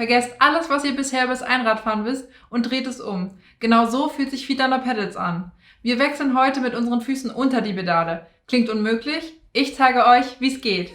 Vergesst alles, was ihr bisher über das Einradfahren wisst und dreht es um. Genau so fühlt sich Feet Under Pedals an. Wir wechseln heute mit unseren Füßen unter die Pedale. Klingt unmöglich? Ich zeige euch, wie es geht.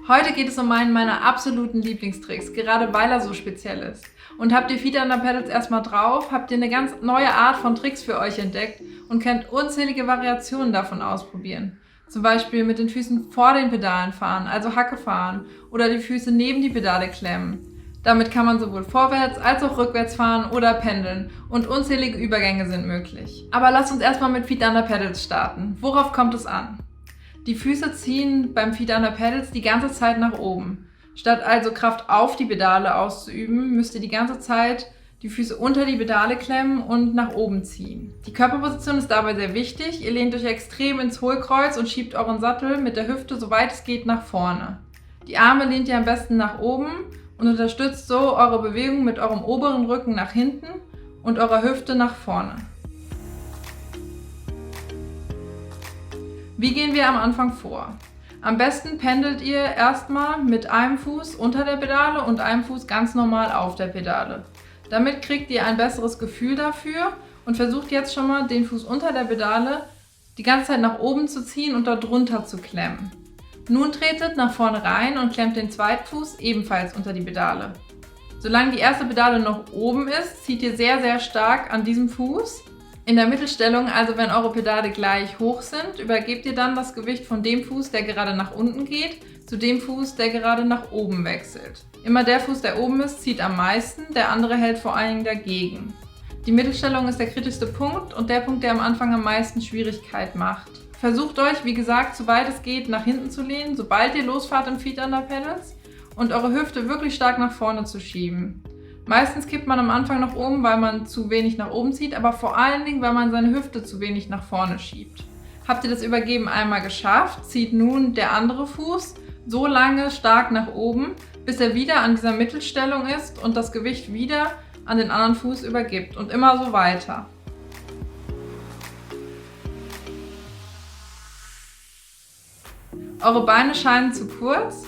Heute geht es um einen meiner absoluten Lieblingstricks, gerade weil er so speziell ist. Und habt ihr Feet Under Pedals erstmal drauf, habt ihr eine ganz neue Art von Tricks für euch entdeckt und könnt unzählige Variationen davon ausprobieren. Zum Beispiel mit den Füßen vor den Pedalen fahren, also Hacke fahren, oder die Füße neben die Pedale klemmen. Damit kann man sowohl vorwärts als auch rückwärts fahren oder pendeln und unzählige Übergänge sind möglich. Aber lasst uns erstmal mit Feet Under Pedals starten. Worauf kommt es an? Die Füße ziehen beim Feet Under Pedals die ganze Zeit nach oben. Statt also Kraft auf die Pedale auszuüben, müsst ihr die ganze Zeit die Füße unter die Pedale klemmen und nach oben ziehen. Die Körperposition ist dabei sehr wichtig. Ihr lehnt euch extrem ins Hohlkreuz und schiebt euren Sattel mit der Hüfte, soweit es geht, nach vorne. Die Arme lehnt ihr am besten nach oben und unterstützt so eure Bewegung mit eurem oberen Rücken nach hinten und eurer Hüfte nach vorne. Wie gehen wir am Anfang vor? Am besten pendelt ihr erstmal mit einem Fuß unter der Pedale und einem Fuß ganz normal auf der Pedale. Damit kriegt ihr ein besseres Gefühl dafür und versucht jetzt schon mal den Fuß unter der Pedale die ganze Zeit nach oben zu ziehen und dort drunter zu klemmen. Nun tretet nach vorne rein und klemmt den zweiten Fuß ebenfalls unter die Pedale. Solange die erste Pedale noch oben ist, zieht ihr sehr, sehr stark an diesem Fuß. In der Mittelstellung, also wenn eure Pedale gleich hoch sind, übergebt ihr dann das Gewicht von dem Fuß, der gerade nach unten geht, zu dem Fuß, der gerade nach oben wechselt. Immer der Fuß, der oben ist, zieht am meisten, der andere hält vor allen Dingen dagegen. Die Mittelstellung ist der kritischste Punkt und der Punkt, der am Anfang am meisten Schwierigkeit macht. Versucht euch, wie gesagt, soweit es geht, nach hinten zu lehnen, sobald ihr losfahrt im Feet Under Pedals und eure Hüfte wirklich stark nach vorne zu schieben. Meistens kippt man am Anfang nach oben, weil man zu wenig nach oben zieht, aber vor allen Dingen, weil man seine Hüfte zu wenig nach vorne schiebt. Habt ihr das Übergeben einmal geschafft, zieht nun der andere Fuß so lange stark nach oben, bis er wieder an dieser Mittelstellung ist und das Gewicht wieder an den anderen Fuß übergibt und immer so weiter. Eure Beine scheinen zu kurz.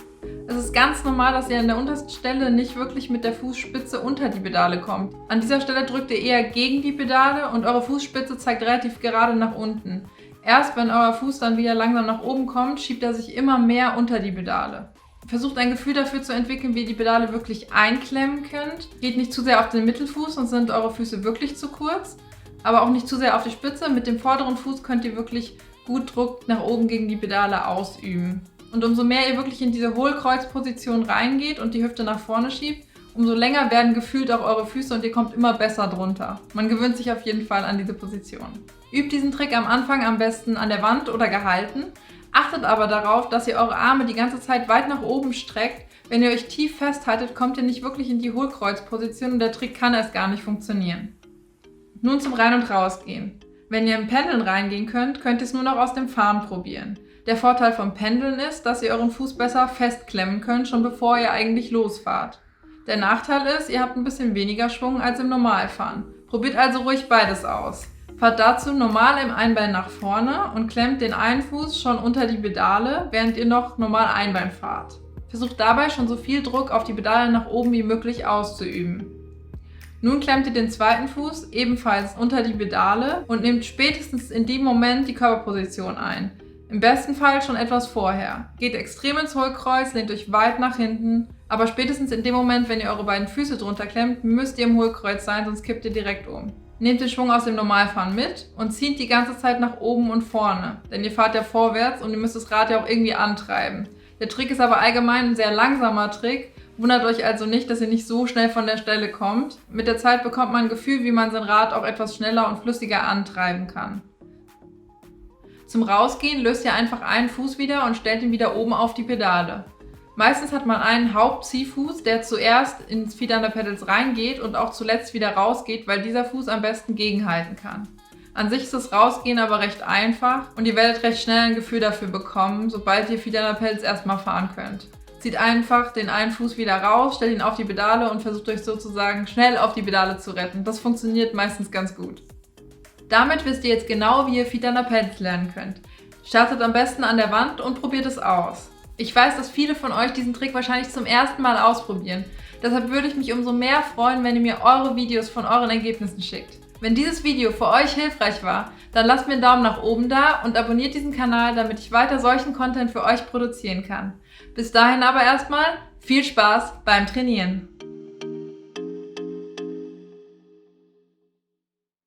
Es ist ganz normal, dass ihr an der untersten Stelle nicht wirklich mit der Fußspitze unter die Pedale kommt. An dieser Stelle drückt ihr eher gegen die Pedale und eure Fußspitze zeigt relativ gerade nach unten. Erst wenn euer Fuß dann wieder langsam nach oben kommt, schiebt er sich immer mehr unter die Pedale. Versucht ein Gefühl dafür zu entwickeln, wie ihr die Pedale wirklich einklemmen könnt. Geht nicht zu sehr auf den Mittelfuß, sonst sind eure Füße wirklich zu kurz. Aber auch nicht zu sehr auf die Spitze. Mit dem vorderen Fuß könnt ihr wirklich gut Druck nach oben gegen die Pedale ausüben. Und umso mehr ihr wirklich in diese Hohlkreuzposition reingeht und die Hüfte nach vorne schiebt, umso länger werden gefühlt auch eure Füße und ihr kommt immer besser drunter. Man gewöhnt sich auf jeden Fall an diese Position. Übt diesen Trick am Anfang am besten an der Wand oder gehalten. Achtet aber darauf, dass ihr eure Arme die ganze Zeit weit nach oben streckt. Wenn ihr euch tief festhaltet, kommt ihr nicht wirklich in die Hohlkreuzposition und der Trick kann erst gar nicht funktionieren. Nun zum Rein- und Rausgehen. Wenn ihr im Pendeln reingehen könnt, könnt ihr es nur noch aus dem Fahren probieren. Der Vorteil vom Pendeln ist, dass ihr euren Fuß besser festklemmen könnt, schon bevor ihr eigentlich losfahrt. Der Nachteil ist, ihr habt ein bisschen weniger Schwung als im Normalfahren. Probiert also ruhig beides aus. Fahrt dazu normal im Einbein nach vorne und klemmt den einen Fuß schon unter die Pedale, während ihr noch normal Einbein fahrt. Versucht dabei schon so viel Druck auf die Pedale nach oben wie möglich auszuüben. Nun klemmt ihr den zweiten Fuß ebenfalls unter die Pedale und nehmt spätestens in dem Moment die Körperposition ein. Im besten Fall schon etwas vorher. Geht extrem ins Hohlkreuz, lehnt euch weit nach hinten, aber spätestens in dem Moment, wenn ihr eure beiden Füße drunter klemmt, müsst ihr im Hohlkreuz sein, sonst kippt ihr direkt um. Nehmt den Schwung aus dem Normalfahren mit und zieht die ganze Zeit nach oben und vorne, denn ihr fahrt ja vorwärts und ihr müsst das Rad ja auch irgendwie antreiben. Der Trick ist aber allgemein ein sehr langsamer Trick, wundert euch also nicht, dass ihr nicht so schnell von der Stelle kommt. Mit der Zeit bekommt man ein Gefühl, wie man sein Rad auch etwas schneller und flüssiger antreiben kann. Zum Rausgehen löst ihr einfach einen Fuß wieder und stellt ihn wieder oben auf die Pedale. Meistens hat man einen Hauptziehfuß, der zuerst ins Feet Under Pedals reingeht und auch zuletzt wieder rausgeht, weil dieser Fuß am besten gegenhalten kann. An sich ist das Rausgehen aber recht einfach und ihr werdet recht schnell ein Gefühl dafür bekommen, sobald ihr Feet Under Pedals erstmal fahren könnt. Zieht einfach den einen Fuß wieder raus, stellt ihn auf die Pedale und versucht euch sozusagen schnell auf die Pedale zu retten. Das funktioniert meistens ganz gut. Damit wisst ihr jetzt genau, wie ihr Feet an Lapels lernen könnt. Startet am besten an der Wand und probiert es aus. Ich weiß, dass viele von euch diesen Trick wahrscheinlich zum ersten Mal ausprobieren. Deshalb würde ich mich umso mehr freuen, wenn ihr mir eure Videos von euren Ergebnissen schickt. Wenn dieses Video für euch hilfreich war, dann lasst mir einen Daumen nach oben da und abonniert diesen Kanal, damit ich weiter solchen Content für euch produzieren kann. Bis dahin aber erstmal viel Spaß beim Trainieren!